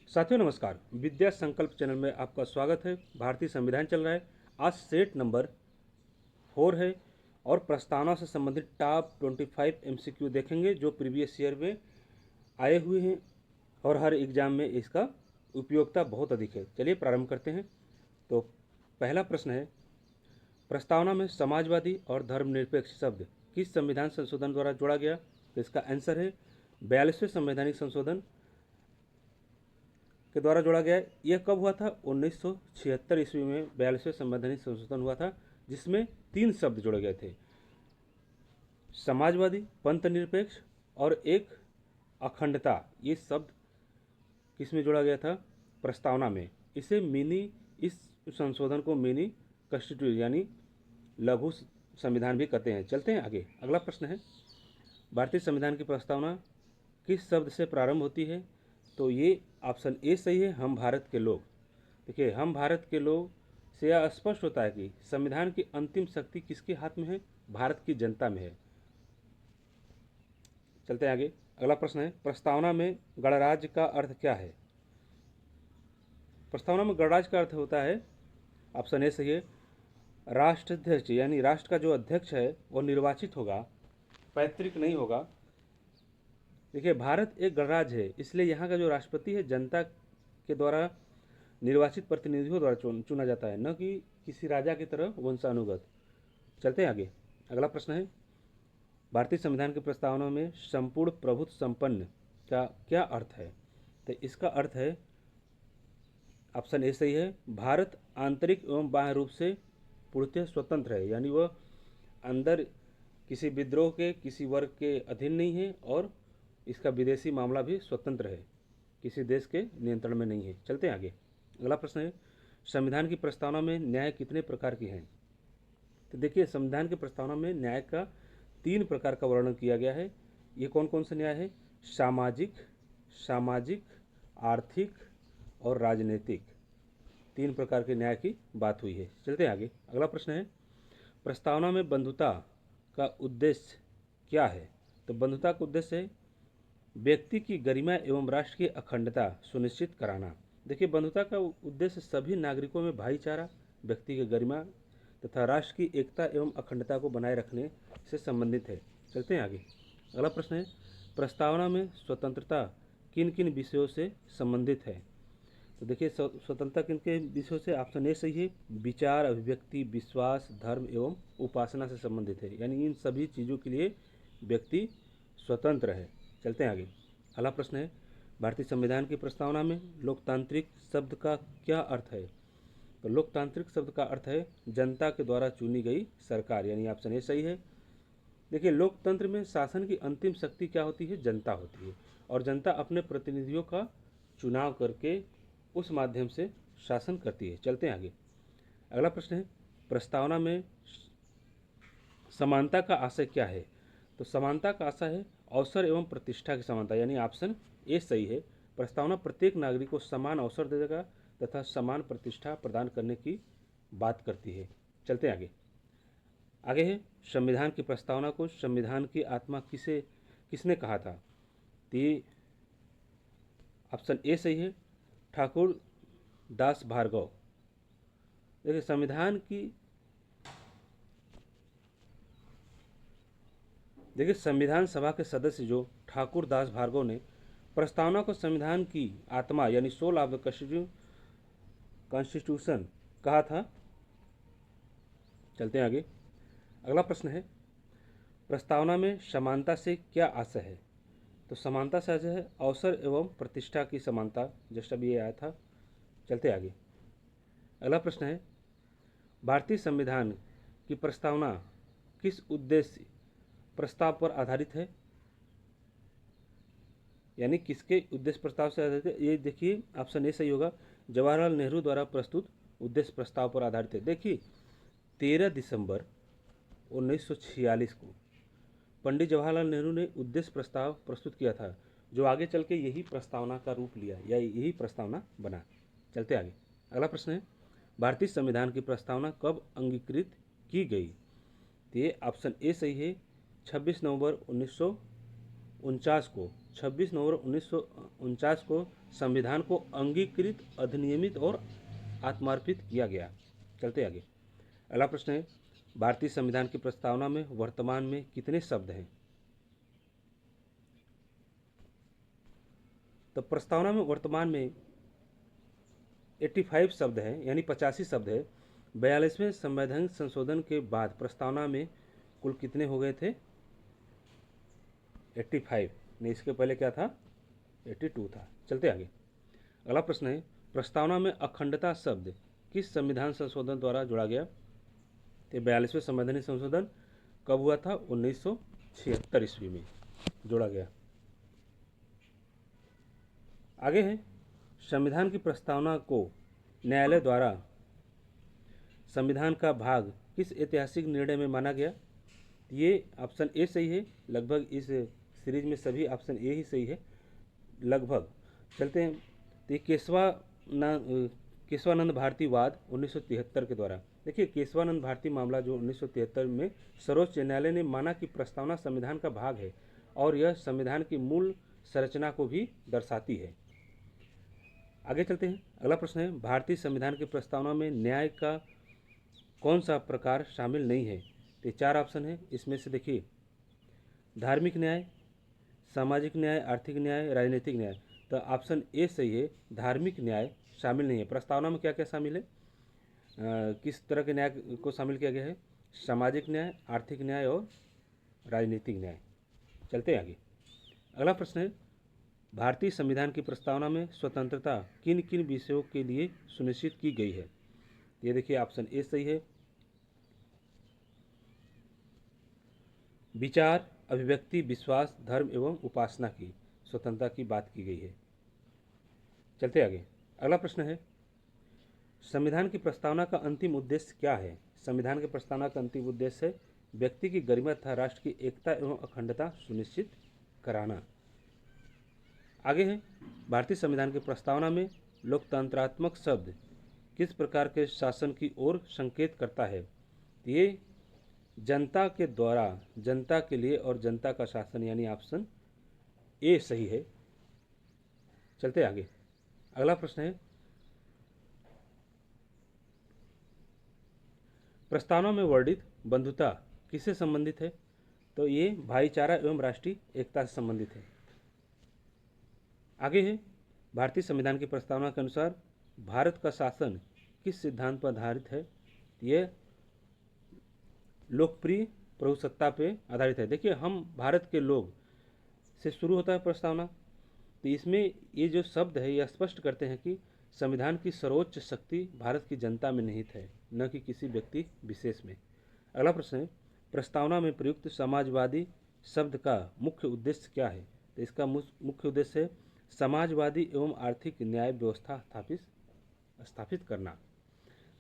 साथियों नमस्कार। विद्या संकल्प चैनल में आपका स्वागत है। भारतीय संविधान चल रहा है। आज सेट नंबर 4 है और प्रस्तावना से संबंधित टॉप 25 एमसीक्यू देखेंगे जो प्रीवियस ईयर में आए हुए हैं और हर एग्जाम में इसका उपयोगिता बहुत अधिक है। चलिए प्रारंभ करते हैं। तो पहला प्रश्न है, प्रस्तावना में समाजवादी और धर्मनिरपेक्ष शब्द किस संविधान संशोधन द्वारा जोड़ा गया? तो इसका आंसर है 42वें संवैधानिक संशोधन के द्वारा जोड़ा गया है। यह कब हुआ था? 1976 ईस्वी में 42वें संवैधानिक संशोधन हुआ था, जिसमें 3 शब्द जोड़े गए थे, समाजवादी, पंथ निरपेक्ष और एक अखंडता। ये शब्द किस में जोड़ा गया था? प्रस्तावना में। इस संशोधन को मिनी कॉन्स्टिट्यूशन यानी लघु संविधान भी कहते हैं। चलते हैं आगे। अगला प्रश्न है, भारतीय संविधान की प्रस्तावना किस शब्द से प्रारंभ होती है? तो ये ऑप्शन ए सही है, हम भारत के लोग। देखिए, हम भारत के लोग से यह स्पष्ट होता है कि संविधान की अंतिम शक्ति किसके हाथ में है? भारत की जनता में है। चलते हैं आगे। अगला प्रश्न है, प्रस्तावना में गणराज्य का अर्थ क्या है? प्रस्तावना में गणराज्य का अर्थ होता है, ऑप्शन ए सही है, राष्ट्राध्यक्ष यानी राष्ट्र का जो अध्यक्ष है वो निर्वाचित होगा, पैतृक नहीं होगा। देखिए, भारत एक गणराज्य है, इसलिए यहाँ का जो राष्ट्रपति है जनता के द्वारा निर्वाचित प्रतिनिधियों द्वारा चुना जाता है, न कि किसी राजा की तरह वंशानुगत। चलते हैं आगे। अगला प्रश्न है, भारतीय संविधान की प्रस्तावना में संपूर्ण प्रभुत्व संपन्न का क्या अर्थ है? तो इसका अर्थ है, ऑप्शन ए सही है, भारत आंतरिक एवं बाह्य रूप से पूर्णतः स्वतंत्र है, यानी वह अंदर किसी विद्रोह के किसी वर्ग के अधीन नहीं है और इसका विदेशी मामला भी स्वतंत्र है, किसी देश के नियंत्रण में नहीं है। चलते हैं आगे। अगला प्रश्न है, संविधान की प्रस्तावना में न्याय कितने प्रकार की हैं? तो देखिए, संविधान की प्रस्तावना में न्याय का 3 प्रकार का वर्णन किया गया है। ये कौन कौन से न्याय है? सामाजिक, आर्थिक और राजनीतिक। 3 प्रकार के न्याय की बात हुई है। चलते हैं आगे। अगला प्रश्न है, प्रस्तावना में बंधुता का उद्देश्य क्या है? तो बंधुता का उद्देश्य है व्यक्ति की गरिमा एवं राष्ट्र की अखंडता सुनिश्चित कराना। देखिए, बंधुता का उद्देश्य सभी नागरिकों में भाईचारा, व्यक्ति की गरिमा तथा राष्ट्र की एकता एवं अखंडता को बनाए रखने से संबंधित है। चलते हैं आगे। अगला प्रश्न है, प्रस्तावना में स्वतंत्रता किन किन विषयों से संबंधित है? तो देखिए, स्वतंत्रता किन के विषयों से? ऑप्शन ए सही है, विचार, अभिव्यक्ति, विश्वास, धर्म एवं उपासना से संबंधित है, यानी इन सभी चीज़ों के लिए व्यक्ति स्वतंत्र है। चलते हैं आगे। अगला प्रश्न है, भारतीय संविधान की प्रस्तावना में लोकतांत्रिक शब्द का क्या अर्थ है? तो लोकतांत्रिक शब्द का अर्थ है जनता के द्वारा चुनी गई सरकार, यानी ऑप्शन ए सही है। देखिए, लोकतंत्र में शासन की अंतिम शक्ति क्या होती है? जनता होती है, और जनता अपने प्रतिनिधियों का चुनाव करके उस माध्यम से शासन करती है। चलते हैं आगे। अगला प्रश्न है, प्रस्तावना में समानता का आशय क्या है? तो समानता का आशय है अवसर एवं प्रतिष्ठा की समानता, यानी ऑप्शन ए सही है। प्रस्तावना प्रत्येक नागरिक को समान अवसर देगा तथा समान प्रतिष्ठा प्रदान करने की बात करती है। चलते हैं आगे है, संविधान की प्रस्तावना को संविधान की आत्मा किसने कहा था? तो ये ऑप्शन ए सही है, ठाकुर दास भार्गव। देखिए, संविधान सभा के सदस्य जो ठाकुर दास भार्गव ने प्रस्तावना को संविधान की आत्मा यानी सोल ऑफ द कॉन्स्टिट्यूशन कहा था। चलते हैं आगे। अगला प्रश्न है, प्रस्तावना में समानता से क्या आशय है? तो समानता से आशय है अवसर एवं प्रतिष्ठा की समानता, जैसा भी ये आया था। चलते आगे। अगला प्रश्न है, भारतीय संविधान की प्रस्तावना किस उद्देश्य प्रस्ताव पर आधारित है? यानी किसके उद्देश्य प्रस्ताव से आधारित है? ये देखिए, ऑप्शन ए सही होगा, जवाहरलाल नेहरू द्वारा प्रस्तुत उद्देश्य प्रस्ताव पर आधारित है। देखिए, 13 दिसंबर 1946 को पंडित जवाहरलाल नेहरू ने उद्देश्य प्रस्ताव प्रस्तुत किया था, जो आगे चल के यही प्रस्तावना का रूप लिया या यही प्रस्तावना बना। चलते आगे। अगला प्रश्न है, भारतीय संविधान की प्रस्तावना कब अंगीकृत की गई? तो ये ऑप्शन ए सही है, 26 नवंबर 1949 को 26 नवंबर 1949 को संविधान को अंगीकृत, अधिनियमित और आत्मार्पित किया गया। चलते आगे। अगला प्रश्न है, भारतीय संविधान की प्रस्तावना में वर्तमान में कितने शब्द हैं? तो प्रस्तावना में वर्तमान में 85 शब्द हैं, यानी 85 शब्द है। 42वें संवैधानिक संशोधन के बाद प्रस्तावना में कुल कितने हो गए थे? 85 नहीं, इसके पहले क्या था? 82 था। चलते आगे। अगला प्रश्न है, प्रस्तावना में अखंडता शब्द किस संविधान संशोधन द्वारा जोड़ा गया? तो 42वें संवैधानिक संशोधन कब हुआ था? 1976 ईस्वी में जोड़ा गया। आगे है, संविधान की प्रस्तावना को न्यायालय द्वारा संविधान का भाग किस ऐतिहासिक निर्णय में माना गया? ये ऑप्शन ए सही है। लगभग इस सीरीज में सभी ऑप्शन ए ही सही है, लगभग। चलते हैं। तो ये केशवानंद भारती वाद 1973 के द्वारा। देखिए, केशवानंद भारती मामला जो 1973 में सर्वोच्च न्यायालय ने माना कि प्रस्तावना संविधान का भाग है और यह संविधान की मूल संरचना को भी दर्शाती है। आगे चलते हैं। अगला प्रश्न है, भारतीय संविधान की प्रस्तावना में न्याय का कौन सा प्रकार शामिल नहीं है? तो 4 ऑप्शन है। इसमें से देखिए, धार्मिक न्याय, सामाजिक न्याय, आर्थिक न्याय, राजनीतिक न्याय। तो ऑप्शन ए सही है, धार्मिक न्याय शामिल नहीं है। प्रस्तावना में क्या क्या शामिल है? किस तरह के न्याय को शामिल किया गया है? सामाजिक न्याय, आर्थिक न्याय और राजनीतिक न्याय। चलते हैं आगे। अगला प्रश्न है, भारतीय संविधान की प्रस्तावना में स्वतंत्रता किन किन विषयों के लिए सुनिश्चित की गई है? ये देखिए, ऑप्शन ए सही है। विचार, अभिव्यक्ति, विश्वास, धर्म एवं उपासना की स्वतंत्रता की बात की गई है। चलते आगे। अगला प्रश्न है, संविधान की प्रस्तावना का अंतिम उद्देश्य क्या है? संविधान की प्रस्तावना का अंतिम उद्देश्य है व्यक्ति की गरिमा तथा राष्ट्र की एकता एवं अखंडता सुनिश्चित कराना। आगे है, भारतीय संविधान की प्रस्तावना में लोकतंत्रात्मक शब्द किस प्रकार के शासन की ओर संकेत करता है? ये जनता के द्वारा, जनता के लिए और जनता का शासन, यानी ऑप्शन ए सही है। चलते आगे। अगला प्रश्न है, प्रस्तावना में वर्णित बंधुता किससे संबंधित है? तो ये भाईचारा एवं राष्ट्रीय एकता से संबंधित है। आगे है, भारतीय संविधान की प्रस्तावना के अनुसार भारत का शासन किस सिद्धांत पर आधारित है? यह लोकप्रिय प्रभुसत्ता पे आधारित है। देखिए, हम भारत के लोग से शुरू होता है प्रस्तावना, तो इसमें ये जो शब्द है, यह स्पष्ट करते हैं कि संविधान की सर्वोच्च शक्ति भारत की जनता में निहित है, न कि किसी व्यक्ति विशेष में। अगला प्रश्न है, प्रस्तावना में प्रयुक्त समाजवादी शब्द का मुख्य उद्देश्य क्या है? तो इसका मुख्य उद्देश्य है समाजवादी एवं आर्थिक न्याय व्यवस्था स्थापित करना।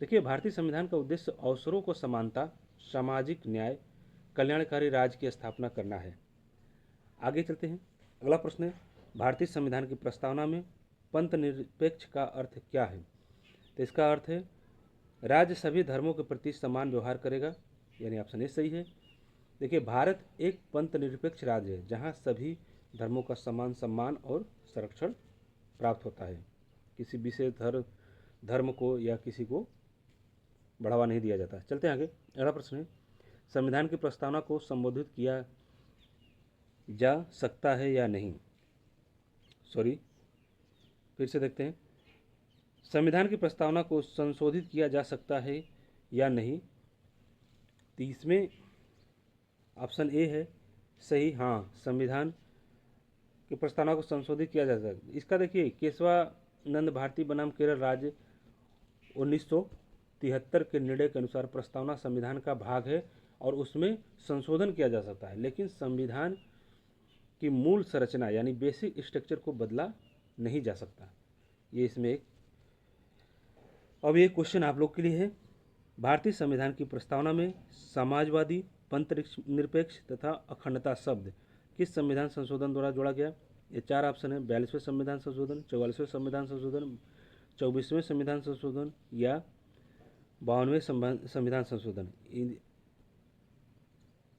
देखिए, भारतीय संविधान का उद्देश्य अवसरों को समानता, सामाजिक न्याय, कल्याणकारी राज्य की स्थापना करना है। आगे चलते हैं। अगला प्रश्न है, भारतीय संविधान की प्रस्तावना में पंथ निरपेक्ष का अर्थ क्या है? तो इसका अर्थ है राज्य सभी धर्मों के प्रति समान व्यवहार करेगा, यानी ऑप्शन ए सही है। देखिए, भारत एक पंथ निरपेक्ष राज्य है जहां सभी धर्मों का समान सम्मान और संरक्षण प्राप्त होता है। किसी विशेष धर्म को या किसी को बढ़ावा नहीं दिया जाता। चलते हैं आगे। अगला प्रश्न है, संविधान की प्रस्तावना को संबोधित किया जा सकता है या नहीं? फिर से देखते हैं। संविधान की प्रस्तावना को संशोधित किया जा सकता है या नहीं? तो इसमें ऑप्शन ए है सही, हाँ, संविधान की प्रस्तावना को संशोधित किया जा सकता है। इसका देखिए, केशवानंद भारती बनाम केरल राज्य 1973 के निर्णय के अनुसार प्रस्तावना संविधान का भाग है और उसमें संशोधन किया जा सकता है, लेकिन संविधान की मूल संरचना यानी बेसिक स्ट्रक्चर को बदला नहीं जा सकता। ये इसमें एक। अब ये क्वेश्चन आप लोग के लिए है, भारतीय संविधान की प्रस्तावना में समाजवादी, पंथ निरपेक्ष तथा अखंडता शब्द किस संविधान संशोधन द्वारा जोड़ा गया? ये 4 ऑप्शन है, 42वें संविधान संशोधन, 44वें संविधान संशोधन, 24वें संविधान संशोधन या 52वें संविधान संशोधन।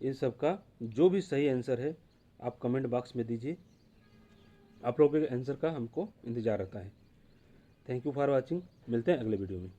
इन सब का जो भी सही आंसर है आप कमेंट बॉक्स में दीजिए। आप लोगों के आंसर का हमको इंतज़ार रहता है। Thank you for watching. मिलते हैं अगले वीडियो में।